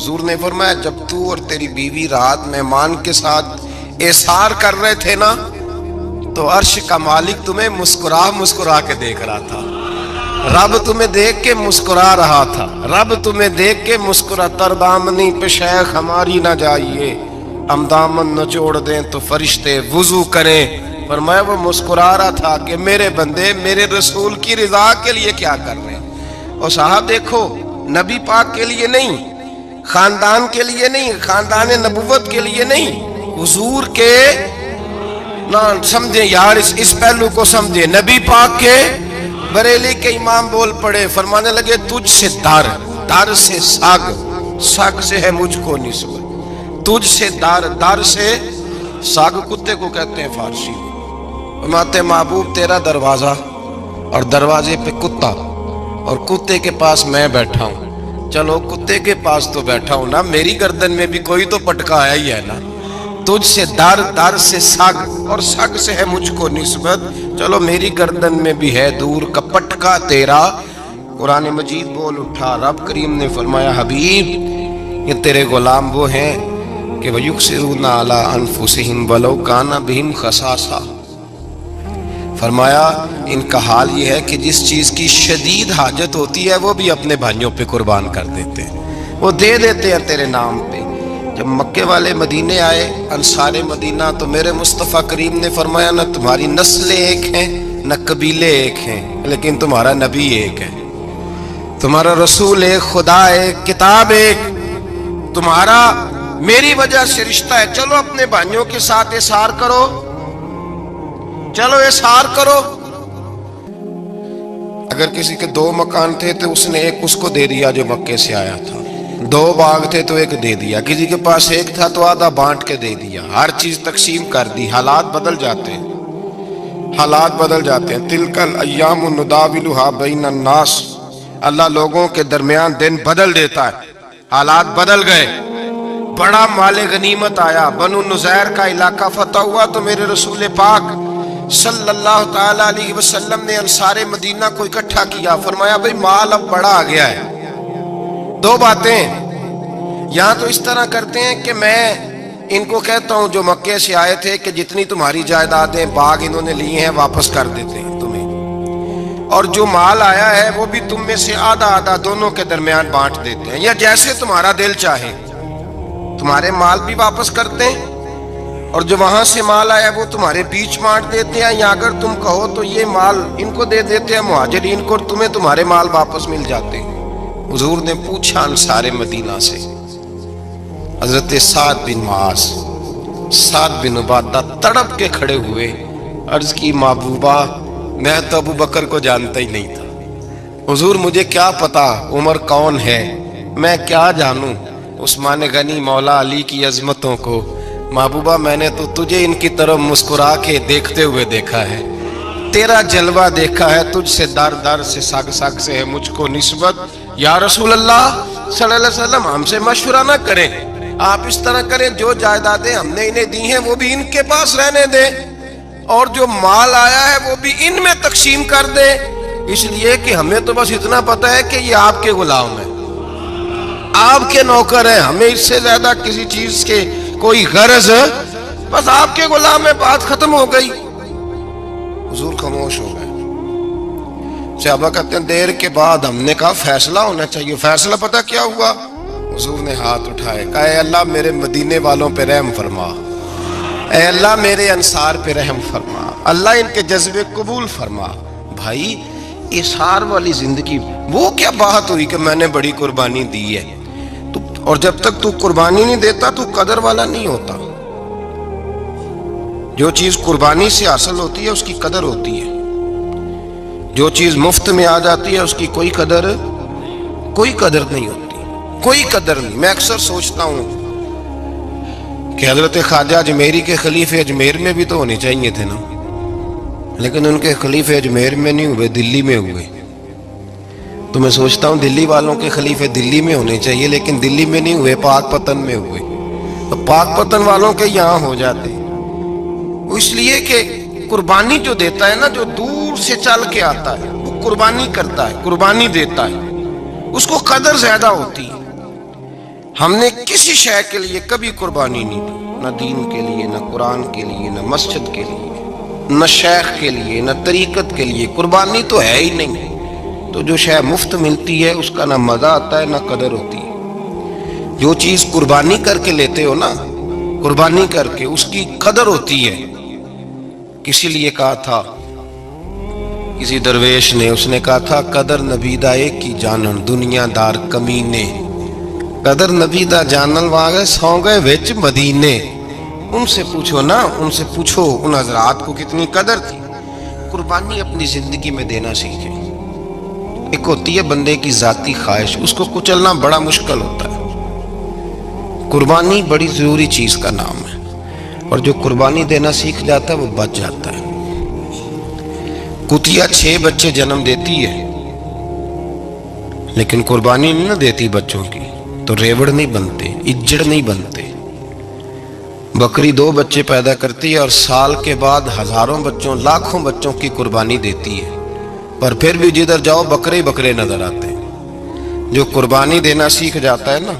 حضور نے فرمایا جب تو اور تیری بیوی رات مہمان کے ساتھ احسار کر رہے تھے نا تو عرش کا مالک تمہیں مسکرا کے دیکھ رہا تھا. رب تمہیں دیکھ کے مسکرا رہا تھا. رب تمہیں دیکھ کے مسکرا. تر دامنی پہ شیخ ہماری نہ جائیے، ہم دامن نچوڑ دیں تو فرشتے وضو کریں. فرمایا وہ مسکرا رہا تھا کہ میرے بندے میرے رسول کی رضا کے لیے کیا کر رہے ہیں. اور صاحب دیکھو، نبی پاک کے لیے نہیں، خاندان کے لیے نہیں، خاندان نبوت کے لیے نہیں، حضور کے نہ سمجھیں یار، اس پہلو کو سمجھیں. نبی پاک کے بریلی کے امام بول پڑے، فرمانے لگے تجھ سے در سے سگ سے ہے مجھ کو نسبت. تجھ سے در سے سگ کتے کو کہتے ہیں فارسی. فرماتے محبوب تیرا دروازہ اور دروازے پہ کتا اور کتے کے پاس میں بیٹھا ہوں. چلو کتے کے پاس تو بیٹھا ہوں نا، میری گردن میں بھی کوئی تو پٹکا آیا ہی ہے نا. تجھ سے در سے سگ اور سگ سے ہے مجھ کو نسبت. چلو میری گردن میں بھی ہے دور کا پٹکا تیرا. قرآن مجید بول اٹھا، رب کریم نے فرمایا حبیب یہ تیرے غلام وہ ہیں کہ وَيُكْسِرُونَ عَلَىٰ أَنفُسِهِمْ وَلَوْ كَانَ بِهِمْ خَصَاصَةٌ. فرمایا ان کا حال یہ ہے کہ جس چیز کی شدید حاجت ہوتی ہے وہ بھی اپنے بھائیوں پہ قربان کر دیتے ہیں، وہ دے دیتے ہیں تیرے نام پہ. جب مکے والے مدینے آئے انصار مدینہ تو میرے مصطفیٰ کریم نے فرمایا نہ تمہاری نسلیں ایک ہیں نہ قبیلے ایک ہیں، لیکن تمہارا نبی ایک ہے، تمہارا رسول ایک، خدا ایک، کتاب ایک، تمہارا میری وجہ سے رشتہ ہے. چلو اپنے بھائیوں کے ساتھ احسار کرو، چلو احسار کرو. اگر کسی کے 2 مکان تھے تو اس نے ایک اس کو دے دیا جو مکے سے آیا تھا، 2 باغ تھے تو ایک دے دیا، کسی کے پاس ایک تھا تو آدھا بانٹ کے دے دیا. ہر چیز تقسیم کر دی. حالات بدل جاتے ہیں، حالات بدل جاتے ہیں. تلک الایام نداولها بین الناس. اللہ لوگوں کے درمیان دن بدل دیتا ہے. حالات بدل گئے، بڑا مال غنیمت آیا، بنو نذیر کا علاقہ فتح ہوا تو میرے رسول پاک صلی اللہ تعالی علیہ وسلم نے انصار مدینہ کو اکٹھا کیا. فرمایا بھئی مال اب بڑا آ گیا ہے. 2 باتیں یہاں تو اس طرح کرتے ہیں کہ میں ان کو کہتا ہوں جو مکے سے آئے تھے کہ جتنی تمہاری جائیدادیں باغ انہوں نے لی ہیں واپس کر دیتے ہیں تمہیں، اور جو مال آیا ہے وہ بھی تم میں سے آدھا آدھا دونوں کے درمیان بانٹ دیتے ہیں، یا جیسے تمہارا دل چاہے. تمہارے مال بھی واپس کرتے ہیں اور جو وہاں سے مال آیا وہ تمہارے بیچ بانٹ دیتے ہیں، یا اگر تم کہو تو یہ مال ان کو دے دیتے ہیں مہاجرین کو، اور تمہیں تمہارے مال واپس مل جاتے ہیں. حضور نے پوچھا انصار مدینہ سے، حضرت سعد بن معاذ، سعد بن عبادہ تڑپ کے کھڑے ہوئے، عرض کی محبوبہ میں تو ابو بکر کو جانتا ہی نہیں تھا. حضور مجھے کیا پتا عمر کون ہے، میں کیا جانوں عثمان غنی مولا علی کی عظمتوں کو. محبوبہ میں نے تو تجھے ان کی طرف مسکرا کے دیکھتے ہوئے دیکھا ہے، تیرا جلوہ دیکھا ہے، تجھ سے در سے سگ سے ہے مجھ کو نسبت. یا رسول اللہ صلی اللہ علیہ وسلم ہم سے مشورہ نہ کریں، آپ اس طرح کریں جو جائیدادیں ہم نے انہیں دی ہیں وہ بھی ان کے پاس رہنے دیں، اور جو مال آیا ہے وہ بھی ان میں تقسیم کر دیں، اس لیے کہ ہمیں تو بس اتنا پتا ہے کہ یہ آپ کے غلام ہیں، آپ کے نوکر ہیں، ہمیں اس سے زیادہ کسی چیز کے کوئی غرض، بس آپ کے غلام میں بات ختم ہو گئی. حضور خاموش ہو گئے. صحابہ کہتے ہیں دیر کے بعد ہم نے کہا فیصلہ ہونا چاہیے. فیصلہ پتہ کیا ہوا؟ حضور نے ہاتھ اٹھائے، کہا اے اللہ میرے مدینے والوں پہ رحم فرما، اے اللہ میرے انصار پہ رحم فرما، اللہ ان کے جذبے قبول فرما. بھائی احسار والی زندگی وہ کیا بات ہوئی کہ میں نے بڑی قربانی دی ہے، اور جب تک تو قربانی نہیں دیتا تو قدر والا نہیں ہوتا. جو چیز قربانی سے حاصل ہوتی ہے اس کی قدر ہوتی ہے، جو چیز مفت میں آ جاتی ہے اس کی کوئی قدر نہیں ہوتی، کوئی قدر نہیں. میں اکثر سوچتا ہوں کہ حضرت خواجہ اجمیری کے خلیفے اجمیر میں بھی تو ہونے چاہیے تھے نا، لیکن ان کے خلیفے اجمیر میں نہیں ہوئے، دلی میں ہوئے. تو میں سوچتا ہوں دلی والوں کے خلیفے دلی میں ہونے چاہیے، لیکن دلی میں نہیں ہوئے، پاک پتن میں ہوئے. تو پاک پتن والوں کے یہاں ہو جاتے، اس لیے کہ قربانی جو دیتا ہے نا، جو دور سے چل کے آتا ہے وہ قربانی کرتا ہے، قربانی دیتا ہے، اس کو قدر زیادہ ہوتی ہے. ہم نے کسی شے کے لیے کبھی قربانی نہیں دی، نہ دین کے لیے، نہ قرآن کے لیے، نہ مسجد کے لیے، نہ شیخ کے لیے، نہ طریقت کے لیے۔ قربانی تو ہے ہی نہیں۔ تو جو شے مفت ملتی ہے اس کا نہ مزہ آتا ہے نہ قدر ہوتی ہے۔ جو چیز قربانی کر کے لیتے ہو نا، قربانی کر کے، اس کی قدر ہوتی ہے۔ کسی لیے کہا تھا کسی درویش نے، اس نے کہا تھا قدر نبیدہ ایک کی جانن دنیا دار کمینے، قدر نبیدہ جانن واگے سو گئے وچ مدینے۔ ان سے پوچھو نا، ان سے پوچھو ان حضرات کو کتنی قدر تھی۔ قربانی اپنی زندگی میں دینا سیکھیں۔ ایک ہوتی ہے بندے کی ذاتی خواہش، اس کو کچلنا بڑا مشکل ہوتا ہے۔ قربانی بڑی ضروری چیز کا نام ہے، اور جو قربانی دینا سیکھ جاتا ہے وہ بچ جاتا ہے۔ کتیا 6 بچے جنم دیتی ہے لیکن قربانی نہیں نہ دیتی بچوں کی، تو ریوڑ نہیں بنتے، اجڑ نہیں بنتے۔ بکری 2 بچے پیدا کرتی ہے اور سال کے بعد ہزاروں بچوں، لاکھوں بچوں کی قربانی دیتی ہے، پر پھر بھی جدھر جاؤ بکرے ہی بکرے نظر آتے ہیں۔ جو قربانی دینا سیکھ جاتا ہے نا،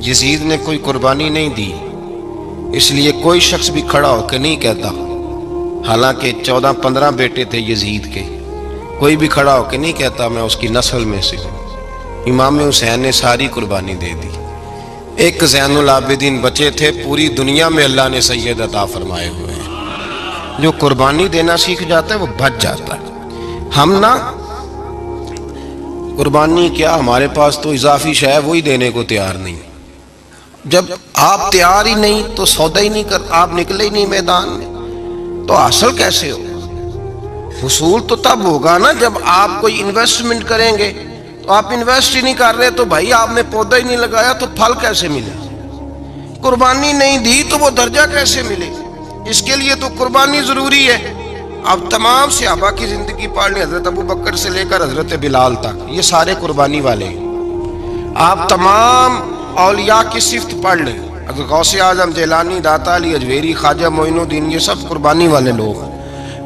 یزید نے کوئی قربانی نہیں دی، اس لیے کوئی شخص بھی کھڑا ہو کے نہیں کہتا، حالانکہ 14-15 بیٹے تھے یزید کے، کوئی بھی کھڑا ہو کے نہیں کہتا میں اس کی نسل میں سے ہوں۔ امام حسین نے ساری قربانی دے دی۔ ایک زین العابدین بچے تھے، پوری دنیا میں اللہ نے سید عطا فرمائے ہوئے ہیں۔ جو قربانی دینا سیکھ جاتا ہے وہ بچ جاتا ہے۔ ہم نا قربانی کیا، ہمارے پاس تو اضافی شے ہے وہی دینے کو تیار نہیں۔ جب آپ تیار ہی نہیں تو سودا ہی نہیں کر، آپ نکلے ہی نہیں میدان میں، تو حاصل کیسے ہوگا؟ حصول تو تب ہوگا نا جب آپ کوئی انویسٹمنٹ کریں گے۔ تو آپ انویسٹ ہی نہیں کر رہے تو بھائی آپ نے پودا ہی نہیں لگایا تو پھل کیسے ملے؟ قربانی نہیں دی تو وہ درجہ کیسے ملے؟ اس کے لیے تو قربانی ضروری ہے۔ اب تمام صحابہ کی زندگی پڑھ لیں، حضرت ابو بکر سے لے کر حضرت بلال تک، یہ سارے قربانی والے ہیں۔ آپ تمام اولیاء کی صفت پڑھ لیں، حضرت غوث اعظم، جیلانی، داتا علی اجویری، خواجہ معین الدین، یہ سب قربانی والے لوگ ہیں۔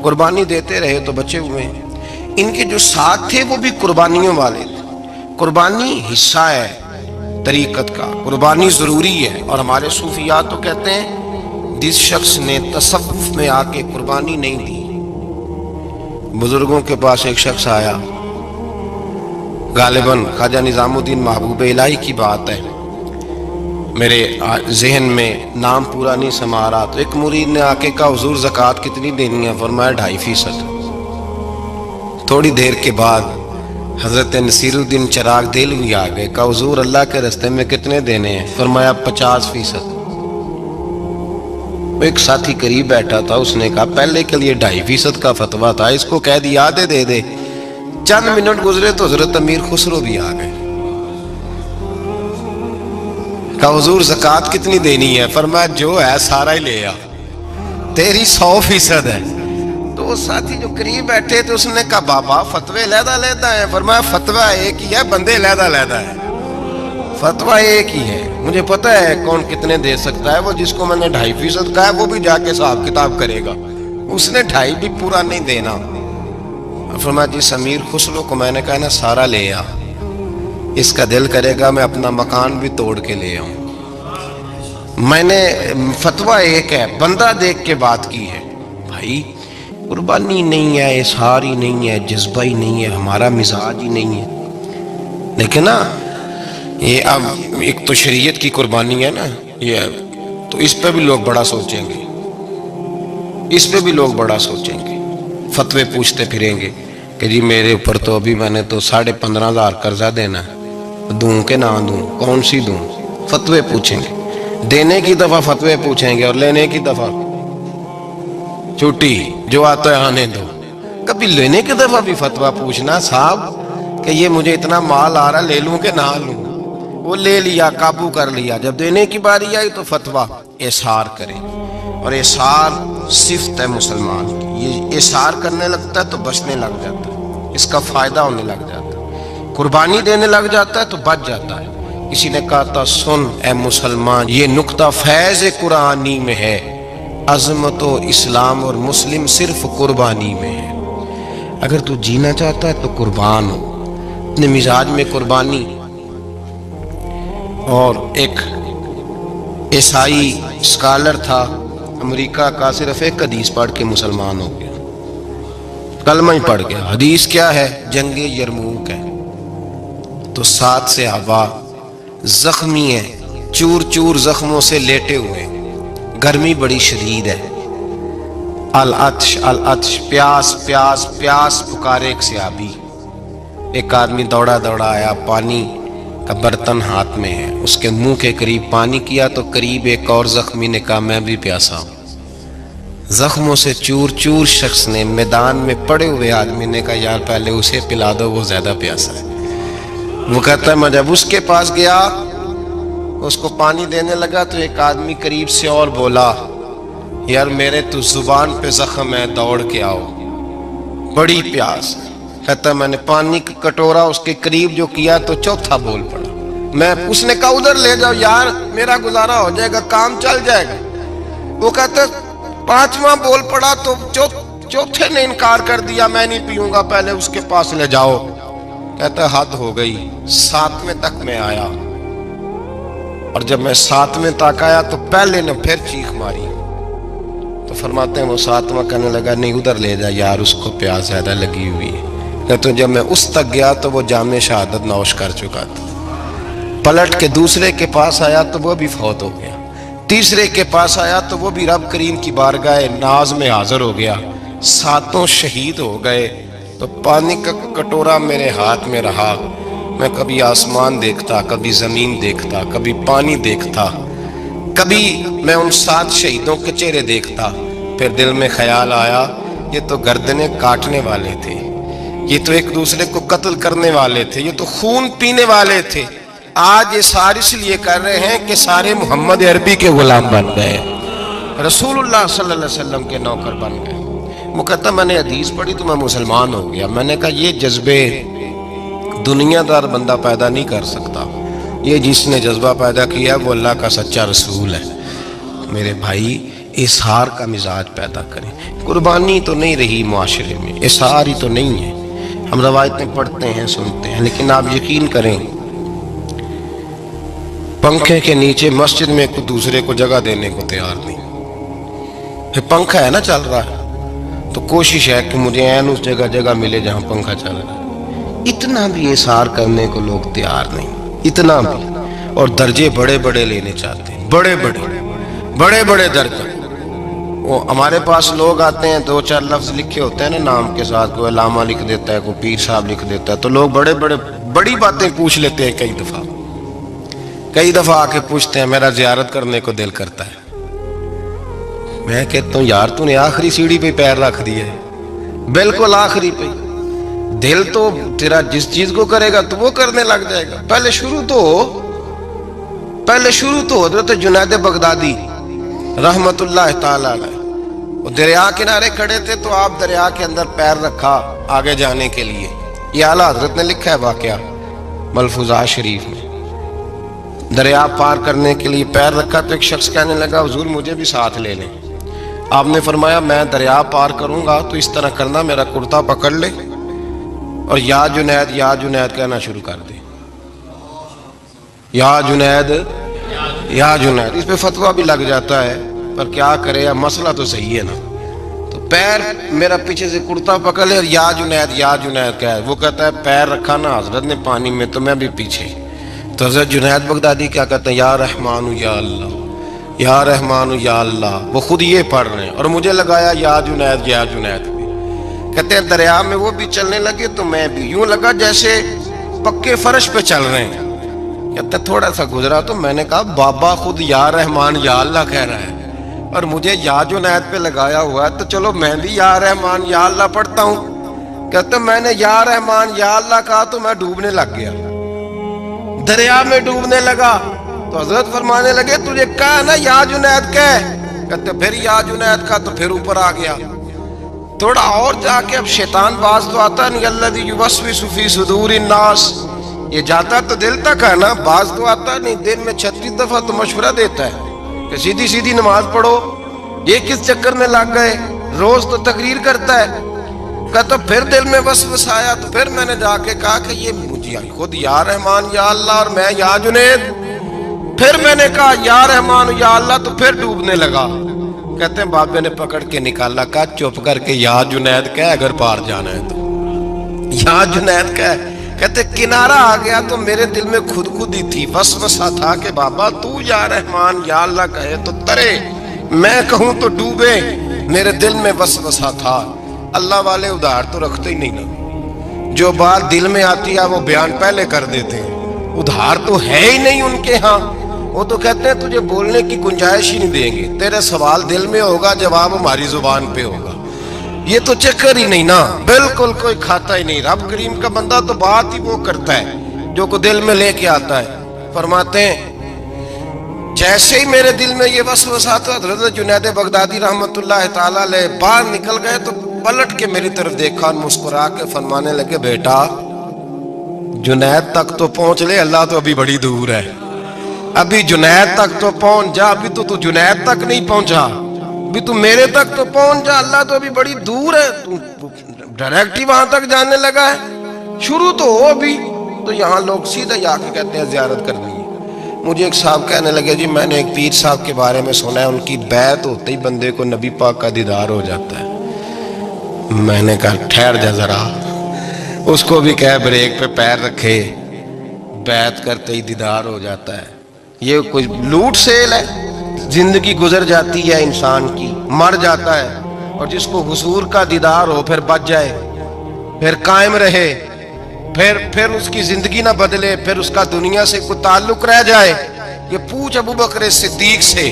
قربانی دیتے رہے تو بچے ہوئے ہیں۔ ان کے جو ساتھ تھے وہ بھی قربانیوں والے تھے۔ قربانی حصہ ہے طریقت کا، قربانی ضروری ہے۔ اور ہمارے صوفیاء تو کہتے ہیں جس شخص نے تصوف میں آ کے قربانی نہیں دی، بزرگوں کے پاس ایک شخص آیا، غالباً خواجہ نظام الدین محبوب الہی کی بات ہے، میرے ذہن میں نام پورا نہیں سما رہا، تو ایک مرید نے آ کے کہا حضور زکوٰۃ کتنی دینی ہے؟ فرمایا 2.5%۔ تھوڑی دیر کے بعد حضرت نصیر الدین چراغ دہلوی آ گئے، کہا حضور اللہ کے رستے میں کتنے دینے ہیں؟ فرمایا 50%۔ ایک ساتھی قریب بیٹھا تھا، اس نے کہا پہلے کے لیے 2.5% کا فتویٰ تھا، اس کو کہہ دیا آدھے دے دے۔ چند منٹ گزرے تو حضرت امیر خسرو بھی آ گئے، کہا حضور زکوٰۃ کتنی دینی ہے؟ فرمایا جو ہے سارا ہی لے آ، تیری 100% ہے۔ تو وہ ساتھی جو قریب بیٹھے تھے اس نے کہا بابا فتوے علیحدہ ہیں۔ فرمایا فتویٰ ایک ہی ہے، بندے علیحدہ ہیں۔ فتویٰ ایک ہی ہے، مجھے پتہ ہے کون کتنے دے سکتا ہے، وہ جس کو میں نے 2.5% کہا ہے وہ بھی جا کے حساب کتاب کرے گا، اس نے 2.5 بھی پورا نہیں دینا۔ فرمایا جس امیر خسرو کو میں نے کہا نا سارا لے آ، اس کا دل کرے گا میں اپنا مکان بھی توڑ کے لے آؤں۔ میں نے فتویٰ ایک ہے، بندہ دیکھ کے بات کی ہے۔ بھائی قربانی نہیں ہے، اظہار ہی نہیں ہے، جذبہ ہی نہیں ہے، ہمارا مزاج ہی نہیں ہے۔ لیکن نا یہ اب ایک تو شریعت کی قربانی ہے نا یہ، تو اس پہ بھی لوگ بڑا سوچیں گے، اس پہ بھی لوگ بڑا سوچیں گے، فتوے پوچھتے پھریں گے کہ جی میرے اوپر تو ابھی میں نے تو 15,500 قرضہ دینا ہے، دوں کہ نہ دوں، کون سی دوں؟ فتوے پوچھیں گے، دینے کی دفعہ فتوے پوچھیں گے اور لینے کی دفعہ چھٹی جو آتا ہے آنے دو۔ کبھی لینے کی دفعہ بھی فتویٰ پوچھنا صاحب کہ یہ مجھے اتنا مال آ رہا لے لوں کہ نہ لوں، وہ لے لیا، قابو کر لیا، جب دینے کی باری آئی تو فتویٰ احصار کرے۔ اور احصار صفت ہے مسلمان کی، یہ احصار کرنے لگتا ہے تو بچنے لگ جاتا ہے، اس کا فائدہ ہونے لگ جاتا ہے، قربانی دینے لگ جاتا ہے تو بچ جاتا ہے۔ کسی نے کہا تھا سن اے مسلمان، یہ نقطہ فیض قرآنی میں ہے، عظمت و اسلام اور مسلم صرف قربانی میں ہے۔ اگر تو جینا چاہتا ہے تو قربان ہو، اپنے مزاج میں قربانی اور ایک عیسائی اسکالر تھا امریکہ کا، صرف ایک حدیث پڑھ کے مسلمان ہو گیا، کلمہ ہی پڑھ گیا۔ حدیث کیا ہے؟ جنگ یرموک ہے۔ تو 7 صحابہ زخمی ہیں، چور چور زخموں سے لیٹے ہوئے، گرمی بڑی شدید ہے، العطش العطش، پیاس پیاس پیاس پکارے ایک صحابی۔ ایک آدمی دوڑا دوڑا آیا، پانی کا برتن ہاتھ میں ہے، اس کے منہ کے قریب پانی کیا تو قریب ایک اور زخمی نے کہا میں بھی پیاسا ہوں۔ زخموں سے چور چور شخص نے، میدان میں پڑے ہوئے آدمی نے کہا یار پہلے اسے پلا دو، وہ زیادہ پیاسا ہے۔ وہ کہتا ہے میں جب اس کے پاس گیا، اس کو پانی دینے لگا تو ایک آدمی قریب سے اور بولا یار میرے تو زبان پہ زخم ہے، دوڑ کے آؤ، بڑی پیاس۔ کہتا ہے میں نے پانی کا کٹورا اس کے قریب جو کیا تو چوتھا بول پڑا، اس نے کہا ادھر لے جاؤ یار میرا گزارا ہو جائے گا، کام چل جائے گا۔ وہ کہتا ہے 5واں بول پڑا تو چوتھے نے انکار کر دیا، میں نہیں پیوں گا، پہلے اس کے پاس لے جاؤ۔ کہتا ہے حد ہو گئی۔ 7ویں تک میں آیا، اور جب میں 7ویں تک آیا تو پہلے نے پھر چیخ ماری۔ تو فرماتے ہیں وہ 7واں کہنے لگا نہیں ادھر لے جا یار، اس کو پیاس زیادہ لگی ہوئی ہے۔ تو جب میں اس تک گیا تو وہ جام شہادت نوش کر چکا تھا۔ پلٹ کے دوسرے کے پاس آیا تو وہ بھی فوت ہو گیا، تیسرے کے پاس آیا تو وہ بھی رب کریم کی بارگاہ ناز میں حاضر ہو گیا، 7 شہید ہو گئے۔ تو پانی کا کٹورا میرے ہاتھ میں رہا، میں کبھی آسمان دیکھتا، کبھی زمین دیکھتا، کبھی پانی دیکھتا، کبھی میں ان 7 شہیدوں کے چہرے دیکھتا۔ پھر دل میں خیال آیا یہ تو گردنیں کاٹنے والے تھے، یہ تو ایک دوسرے کو قتل کرنے والے تھے، یہ تو خون پینے والے تھے۔ آج یہ سارے اس لیے کر رہے ہیں کہ سارے محمد عربی کے غلام بن گئے، رسول اللہ صلی اللہ علیہ وسلم کے نوکر بن گئے۔ وہ کہتا میں نے حدیث پڑھی تو میں مسلمان ہو گیا۔ میں نے کہا یہ جذبے دنیا دار بندہ پیدا نہیں کر سکتا، یہ جس نے جذبہ پیدا کیا وہ اللہ کا سچا رسول ہے۔ میرے بھائی اظہار کا مزاج پیدا کریں۔ قربانی تو نہیں رہی معاشرے میں، اظہار ہی تو نہیں ہے۔ ہم روایتیں پڑھتے ہیں سنتے ہیں، لیکن آپ یقین کریں پنکھے کے نیچے مسجد میں کوئی دوسرے کو جگہ دینے کو تیار نہیں۔ پھر پنکھا ہے نا چل رہا ہے تو کوشش ہے کہ مجھے عین اس جگہ ملے جہاں پنکھا چل رہا ہے۔ اتنا بھی اظہار کرنے کو لوگ تیار نہیں، اتنا بھی، اور درجے بڑے بڑے لینے چاہتے ہیں، بڑے بڑے درجے۔ وہ ہمارے پاس لوگ آتے ہیں 2-4 لفظ لکھے ہوتے ہیں نا نام کے ساتھ، کوئی علامہ لکھ دیتا ہے، کوئی پیر صاحب لکھ دیتا ہے، تو لوگ بڑی باتیں پوچھ لیتے ہیں۔ کئی دفعہ آ کے پوچھتے ہیں میرا زیارت کرنے کو دل کرتا ہے۔ میں کہتا ہوں یار تو نے آخری سیڑھی پہ پیر رکھ دیا ہے، بالکل آخری پہ۔ دل تو تیرا جس چیز کو کرے گا تو وہ کرنے لگ جائے گا۔ پہلے شروع تو حضرت جنید بغدادی رحمت اللہ تعالی علیہ، وہ دریا کنارے کھڑے تھے تو آپ دریا کے اندر پیر رکھا آگے جانے کے لیے۔ یہ اعلیٰ حضرت نے لکھا ہے واقعہ ملفوظات شریف میں۔ دریا پار کرنے کے لیے پیر رکھا تو ایک شخص کہنے لگا حضور مجھے بھی ساتھ لے لیں۔ آپ نے فرمایا میں دریا پار کروں گا تو اس طرح کرنا میرا کرتا پکڑ لے اور یا جنید کہنا شروع کر دے، یا جنید۔ اس پہ فتویٰ بھی لگ جاتا ہے پر کیا کرے، مسئلہ تو صحیح ہے نا۔ تو پیر میرا پیچھے سے کرتا پکڑ لے اور یا جنید کہے۔ وہ کہتا ہے پیر رکھا نا حضرت نے پانی میں تو میں بھی پیچھے۔ تو حضرت جنید بغدادی کیا کہتے ہیں یا رحمان یا اللہ، یا رحمان یا اللہ، وہ خود یہ پڑھ رہے ہیں اور مجھے لگایا یا جنید کہتے ہیں دریا میں وہ بھی چلنے لگے تو میں بھی، یوں لگا جیسے پکے فرش پہ چل رہے ہیں۔ کہتے تھوڑا سا گزرا تو میں نے کہا بابا خود یا رحمان یا اللہ کہہ رہا ہے اور مجھے یا جنید پہ لگایا ہوا ہے، تو چلو میں بھی یا رحمان یا اللہ پڑھتا ہوں۔ کہتے میں نے یا رحمان یا اللہ کہا تو میں ڈوبنے لگ گیا، دریا میں ڈوبنے لگا۔ تو حضرت فرمانے لگے تجھے کہا نا یا جنید کہہ۔ کہتے پھر یا جنید کا تو پھر اوپر آ گیا۔ تھوڑا اور جا کے اب شیطان باز تو آتا نہیں، الذی یوسوس فی صدور الناس، یہ جاتا تو دل تک ہے نا، باز تو آتا نہیں۔ دن میں 36 دفعہ تو مشورہ دیتا ہے کہ سیدھی نماز پڑھو، یہ کس چکر میں لگ گئے، روز تو تقریر کرتا ہے۔ کہتا پھر دل میں وسوسہ آیا تو پھر میں نے جا کے کہا کہ یہ مجھے خود یا رحمان یا اللہ اور میں یا جنید، پھر میں نے کہا یا رحمان یا اللہ، تو پھر ڈوبنے لگا۔ کہتے ہیں بابے نے پکڑ کے نکالا، کہا چپ کر کے یا جنید کہہ اگر پار جانا ہے تو، یا جنید کہہ۔ کہتے کنارہ آ گیا تو میرے دل میں خود ہی تھی، وسوسہ تھا کہ بابا تو یا رحمان یا اللہ کہے تو ترے، میں کہوں تو ڈوبے۔ میرے دل میں وسوسہ تھا۔ اللہ والے ادھار تو رکھتے ہی نہیں نا، جو بات دل میں آتی ہے وہ بیان پہلے کر دیتے ہیں، ادھار تو ہے ہی نہیں ان کے ہاں۔ وہ تو کہتے ہیں تجھے بولنے کی گنجائش ہی نہیں دیں گے، تیرے سوال دل میں ہوگا، جواب ہماری زبان پہ ہوگا۔ یہ تو چکر ہی نہیں نا، بالکل کوئی کھاتا ہی نہیں۔ رب کریم کا بندہ تو بات ہی وہ کرتا ہے جو کو دل میں لے کے آتا ہے۔ فرماتے ہیں جیسے ہی میرے دل میں یہ وسوسہ تھا، حضرت جنید بغدادی رحمت اللہ تعالی علیہ باہر نکل گئے تو پلٹ کے میری طرف دیکھا اور مسکرا کے فرمانے لگے بیٹا جنید تک تو پہنچ لے، اللہ تو ابھی بڑی دور ہے، ابھی جنید تک تو پہنچ جا، ابھی تو جنید تک نہیں پہنچا، ابھی تو میرے تک تو پہنچ جا، اللہ تو ابھی بڑی دور ہے، تو ڈائریکٹ ہی وہاں تک جانے لگا ہے، شروع تو ہو ابھی۔ تو یہاں لوگ سیدھے جا کے کہتے ہیں زیارت کرنی ہے۔ مجھے ایک صاحب کہنے لگے جی میں نے ایک پیر صاحب کے بارے میں سنا ہے ان کی بیعت ہوتے ہی بندے کو نبی پاک کا دیدار ہو جاتا ہے۔ میں نے کہا ٹھہر جا ذرا، اس کو بھی کہہ بریک پہ پیر رکھے، بیعت کرتے ہی دیدار ہو جاتا ہے۔ یہ کوئی لوٹ سیل ہے؟ زندگی گزر جاتی ہے انسان کی، مر جاتا ہے، اور جس کو حضور کا دیدار ہو پھر بچ جائے، پھر قائم رہے، پھر اس کی زندگی نہ بدلے، پھر اس کا دنیا سے کوئی تعلق رہ جائے۔ یہ پوچھ ابو بکر صدیق سے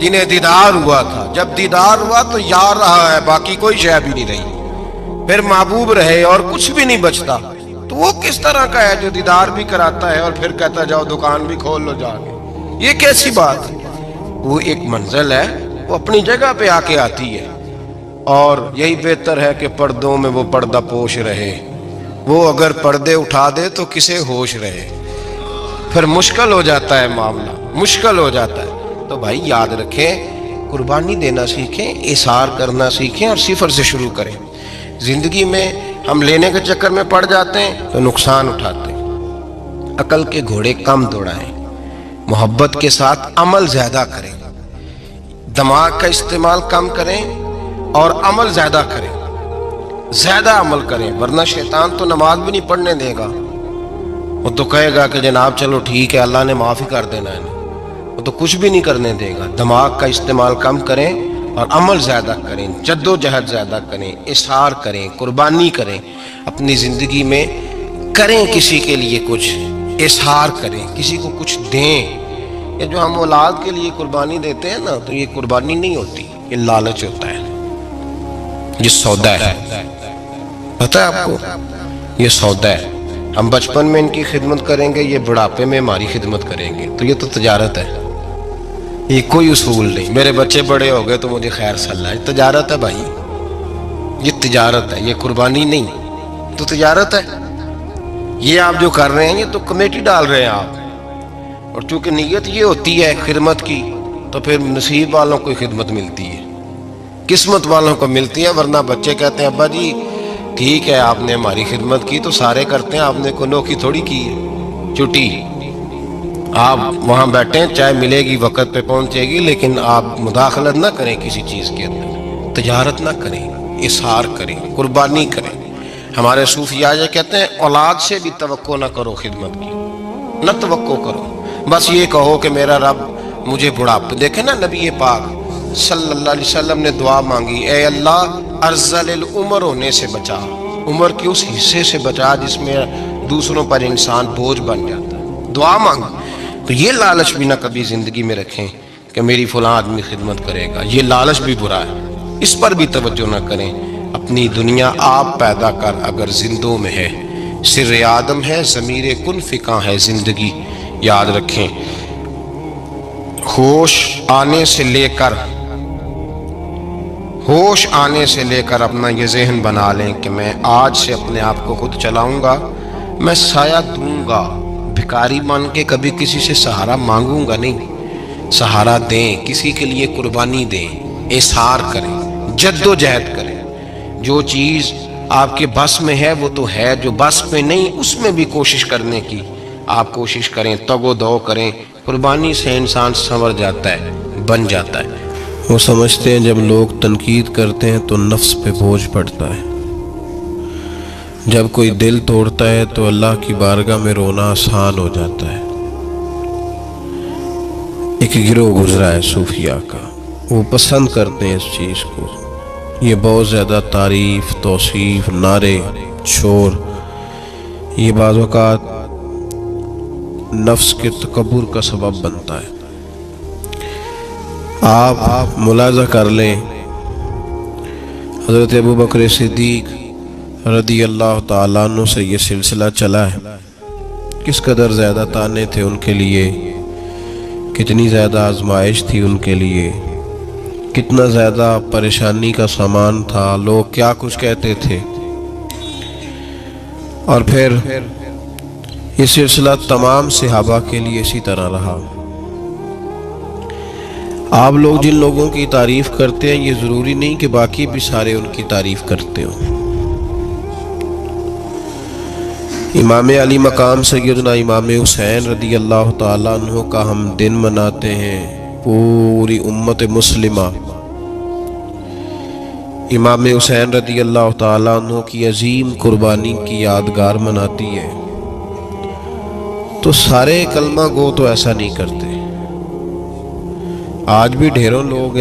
جنہیں دیدار ہوا تھا، جب دیدار ہوا تو یار رہا ہے، باقی کوئی شے بھی نہیں رہی، پھر محبوب رہے اور کچھ بھی نہیں بچتا۔ تو وہ کس طرح کا ہے جو دیدار بھی کراتا ہے اور پھر کہتا جاؤ دکان بھی کھول لو جا کے؟ یہ کیسی بات ہے؟ وہ ایک منزل ہے، وہ اپنی جگہ پہ آ کے آتی ہے، اور یہی بہتر ہے کہ پردوں میں وہ پردہ پوش رہے۔ وہ اگر پردے اٹھا دے تو کسے ہوش رہے، پھر مشکل ہو جاتا ہے معاملہ، مشکل ہو جاتا ہے۔ تو بھائی یاد رکھیں، قربانی دینا سیکھیں، اظہار کرنا سیکھیں اور صفر سے شروع کریں۔ زندگی میں ہم لینے کے چکر میں پڑ جاتے ہیں تو نقصان اٹھاتے ہیں۔ عقل کے گھوڑے کم دوڑائیں، محبت کے ساتھ عمل زیادہ کریں، دماغ کا استعمال کم کریں اور عمل زیادہ کریں، زیادہ عمل کریں، ورنہ شیطان تو نماز بھی نہیں پڑھنے دے گا۔ وہ تو کہے گا کہ جناب چلو ٹھیک ہے اللہ نے معافی کر دینا ہے، وہ تو کچھ بھی نہیں کرنے دے گا۔ دماغ کا استعمال کم کریں اور عمل زیادہ کریں، جد و جہد زیادہ کریں، اظہار کریں، قربانی کریں، اپنی زندگی میں کریں، کسی کے لیے کچھ اظہار کریں، کسی کو کچھ دیں۔ یہ جو ہم اولاد کے لیے قربانی دیتے ہیں نا، تو یہ قربانی نہیں ہوتی، یہ لالچ ہوتا ہے، یہ سودا ہے، پتہ ہے آپ کو؟ یہ سودا ہے۔ ہم بچپن میں ان کی خدمت کریں گے، یہ بڑھاپے میں ہماری خدمت کریں گے، تو یہ تو تجارت ہے، یہ کوئی اصول نہیں۔ میرے بچے بڑے ہو گئے تو مجھے خیر صلاح، یہ تجارت ہے بھائی، یہ تجارت ہے، یہ قربانی نہیں، تو تجارت ہے۔ یہ آپ جو کر رہے ہیں یہ تو کمیٹی ڈال رہے ہیں آپ، اور چونکہ نیت یہ ہوتی ہے خدمت کی، تو پھر نصیب والوں کو خدمت ملتی ہے، قسمت والوں کو ملتی ہے۔ ورنہ بچے کہتے ہیں ابا جی ٹھیک ہے آپ نے ہماری خدمت کی تو سارے کرتے ہیں، آپ نے کوئی نوکی تھوڑی کی ہے، چھٹی آپ وہاں بیٹھیں، چائے ملے گی وقت پہ پہنچے گی، لیکن آپ مداخلت نہ کریں کسی چیز کے اندر، تجارت نہ کریں، اظہار کریں، قربانی کریں۔ ہمارے صوفیاء یہ کہتے ہیں اولاد سے بھی توقع نہ کرو خدمت کی، نہ توقع کرو، بس یہ کہو کہ میرا رب مجھے بڑھاپے۔ دیکھیں نا نبی پاک صلی اللہ علیہ وسلم نے دعا مانگی، اے اللہ ارذل العمر ہونے سے بچا، عمر کے اس حصے سے بچا جس میں دوسروں پر انسان بوجھ بن جاتا ہے، دعا مانگی۔ تو یہ لالچ بھی نہ کبھی زندگی میں رکھیں کہ میری فلاں آدمی خدمت کرے گا، یہ لالچ بھی برا ہے، اس پر بھی توجہ نہ کریں۔ اپنی دنیا آپ پیدا کر اگر زندوں میں ہے، سر آدم ہے، ضمیر کن فکاں ہے زندگی، یاد رکھیں۔ ہوش آنے سے لے کر اپنا یہ ذہن بنا لیں کہ میں آج سے اپنے آپ کو خود چلاؤں گا، میں سایہ دوں گا، بھکاری مان کے کبھی کسی سے سہارا مانگوں گا نہیں، سہارا دیں، کسی کے لیے قربانی دیں، اظہار کریں، جد و جہد کریں۔ جو چیز آپ کے بس میں ہے وہ تو ہے، جو بس میں نہیں اس میں بھی کوشش کرنے کی آپ کوشش کریں، تگ و دو کریں، قربانی سے انسان سنور جاتا ہے، بن جاتا ہے۔ وہ سمجھتے ہیں جب لوگ تنقید کرتے ہیں تو نفس پہ بوجھ پڑتا ہے، جب کوئی دل توڑتا ہے تو اللہ کی بارگاہ میں رونا آسان ہو جاتا ہے۔ ایک گروہ گزرا ہے صوفیاء کا، وہ پسند کرتے ہیں اس چیز کو، یہ بہت زیادہ تعریف، توصیف، نعرے، شور، یہ بعض اوقات نفس کے تکبر کا سبب بنتا ہے۔ آپ ملاحظہ کر لیں، حضرت ابوبکر صدیق رضی اللہ تعالیٰ عنہ سے یہ سلسلہ چلا ہے، کس قدر زیادہ تانے تھے ان کے لیے، کتنی زیادہ آزمائش تھی ان کے لیے، کتنا زیادہ پریشانی کا سامان تھا، لوگ کیا کچھ کہتے تھے۔ اور پھر یہ سلسلہ تمام صحابہ کے لیے اسی طرح رہا۔ آپ لوگ جن لوگوں کی تعریف کرتے ہیں یہ ضروری نہیں کہ باقی بھی سارے ان کی تعریف کرتے ہوں۔ امام علی مقام سیدنا امام حسین رضی اللہ تعالیٰ عنہ کا ہم دن مناتے ہیں، پوری امت مسلمہ امام حسین رضی اللہ تعالیٰ عنہ کی عظیم قربانی کی یادگار مناتی ہے، تو سارے کلمہ گو تو ایسا نہیں کرتے۔ آج بھی ڈھیروں لوگ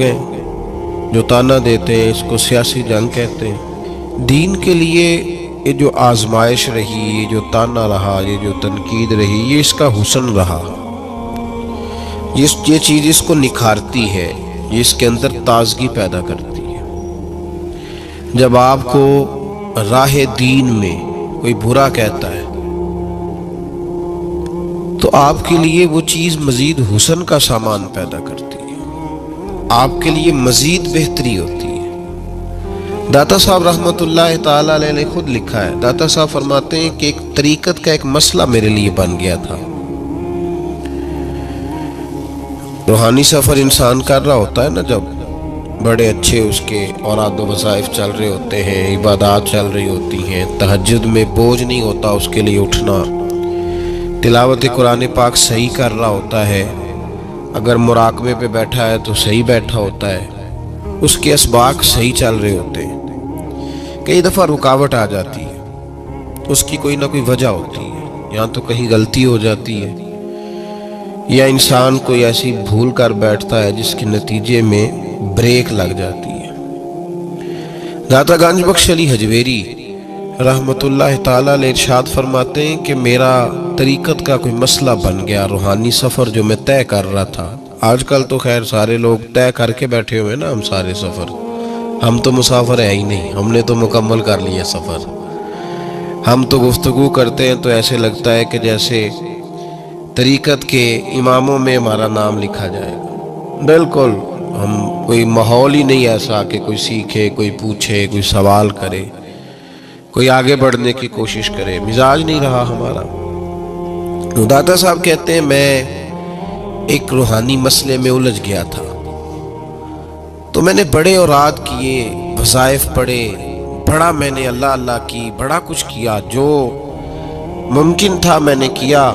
ہیں جو تانا دیتے ہیں، اس کو سیاسی جنگ کہتے ہیں۔ دین کے لیے یہ جو آزمائش رہی، یہ جو تانا رہا، یہ جو تنقید رہی، یہ اس کا حسن رہا، یہ چیز اس کو نکھارتی ہے، یہ اس کے اندر تازگی پیدا کرتی ہے۔ جب آپ کو راہ دین میں کوئی برا کہتا ہے تو آپ کے لیے وہ چیز مزید حسن کا سامان پیدا کرتی ہے، آپ کے لیے مزید بہتری ہوتی ہے۔ داتا صاحب رحمۃ اللہ تعالیٰ علیہ نے خود لکھا ہے، داتا صاحب فرماتے ہیں کہ ایک طریقت کا ایک مسئلہ میرے لیے بن گیا تھا۔ روحانی سفر انسان کر رہا ہوتا ہے نا، جب بڑے اچھے اس کے اوراد و وظائف چل رہے ہوتے ہیں، عبادات چل رہی ہوتی ہیں، تہجد میں بوجھ نہیں ہوتا اس کے لیے اٹھنا، تلاوت قرآن پاک صحیح کر رہا ہوتا ہے، اگر مراقبے پہ بیٹھا ہے تو صحیح بیٹھا ہوتا ہے، اس کے اسباق صحیح چل رہے ہوتے ہیں۔ کئی دفعہ رکاوٹ آ جاتی ہے، اس کی کوئی نہ کوئی وجہ ہوتی ہے، یا تو کہیں غلطی ہو جاتی ہے، یا انسان کوئی ایسی بھول کر بیٹھتا ہے جس کے نتیجے میں بریک لگ جاتی ہے۔ داتا گنج بخش علی حجویری رحمۃ اللہ تعالیٰ علیہ ارشاد فرماتے ہیں کہ میرا طریقت کا کوئی مسئلہ بن گیا، روحانی سفر جو میں طے کر رہا تھا۔ آج کل تو خیر سارے لوگ طے کر کے بیٹھے ہوئے نا، ہم سارے سفر، ہم تو مسافر ہے ہی نہیں، ہم نے تو مکمل کر لیا سفر۔ ہم تو گفتگو کرتے ہیں تو ایسے لگتا ہے کہ جیسے طریقت کے اماموں میں ہمارا نام لکھا جائے گا۔ بالکل، ہم کوئی ماحول ہی نہیں ایسا کہ کوئی سیکھے، کوئی پوچھے، کوئی سوال کرے، کوئی آگے بڑھنے کی کوشش کرے، مزاج نہیں رہا ہمارا۔ داتا صاحب کہتے ہیں میں ایک روحانی مسئلے میں الجھ گیا تھا، تو میں نے بڑے اوراد کیے، وظائف پڑھے، بڑا میں نے اللہ اللہ کی، بڑا کچھ کیا، جو ممکن تھا میں نے کیا،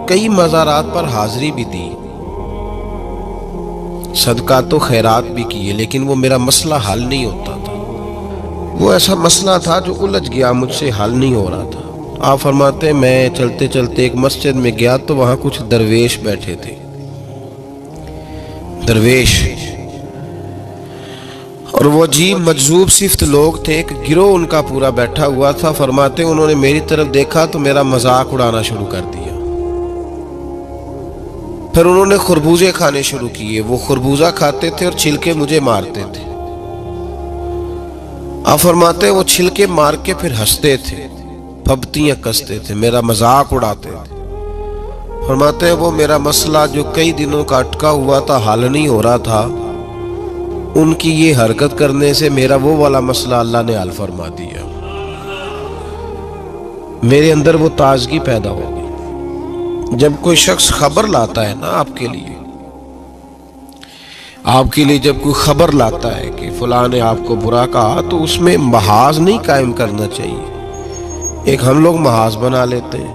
کئی مزارات پر حاضری بھی دی، صدقات و خیرات بھی کیے، لیکن وہ میرا مسئلہ حل نہیں ہوتا تھا۔ وہ ایسا مسئلہ تھا جو الجھ گیا، مجھ سے حل نہیں ہو رہا تھا۔ آپ فرماتے ہیں میں چلتے چلتے ایک مسجد میں گیا تو وہاں کچھ درویش بیٹھے تھے، درویش، اور وہ عجیب مجذوب صفت لوگ تھے، ایک گروہ ان کا پورا بیٹھا ہوا تھا۔ فرماتے انہوں نے میری طرف دیکھا تو میرا مذاق اڑانا شروع کر دیا، پھر انہوں نے خربوزے کھانے شروع کیے، وہ خربوزہ کھاتے تھے اور چھلکے مجھے مارتے تھے۔ آپ فرماتے وہ چھلکے مار کے پھر ہنستے تھے، پھبتیاں کستے تھے، میرا مذاق اڑاتے تھے۔ فرماتے ہیں وہ میرا مسئلہ جو کئی دنوں کا اٹکا ہوا تھا، حل نہیں ہو رہا تھا، ان کی یہ حرکت کرنے سے میرا وہ والا مسئلہ اللہ نے حل فرما دیا۔ میرے اندر وہ تازگی پیدا ہو گئی۔ جب کوئی شخص خبر لاتا ہے نا آپ کے لیے جب کوئی خبر لاتا ہے کہ فلاں نے آپ کو برا کہا، تو اس میں محاذ نہیں قائم کرنا چاہیے۔ ایک ہم لوگ محاذ بنا لیتے ہیں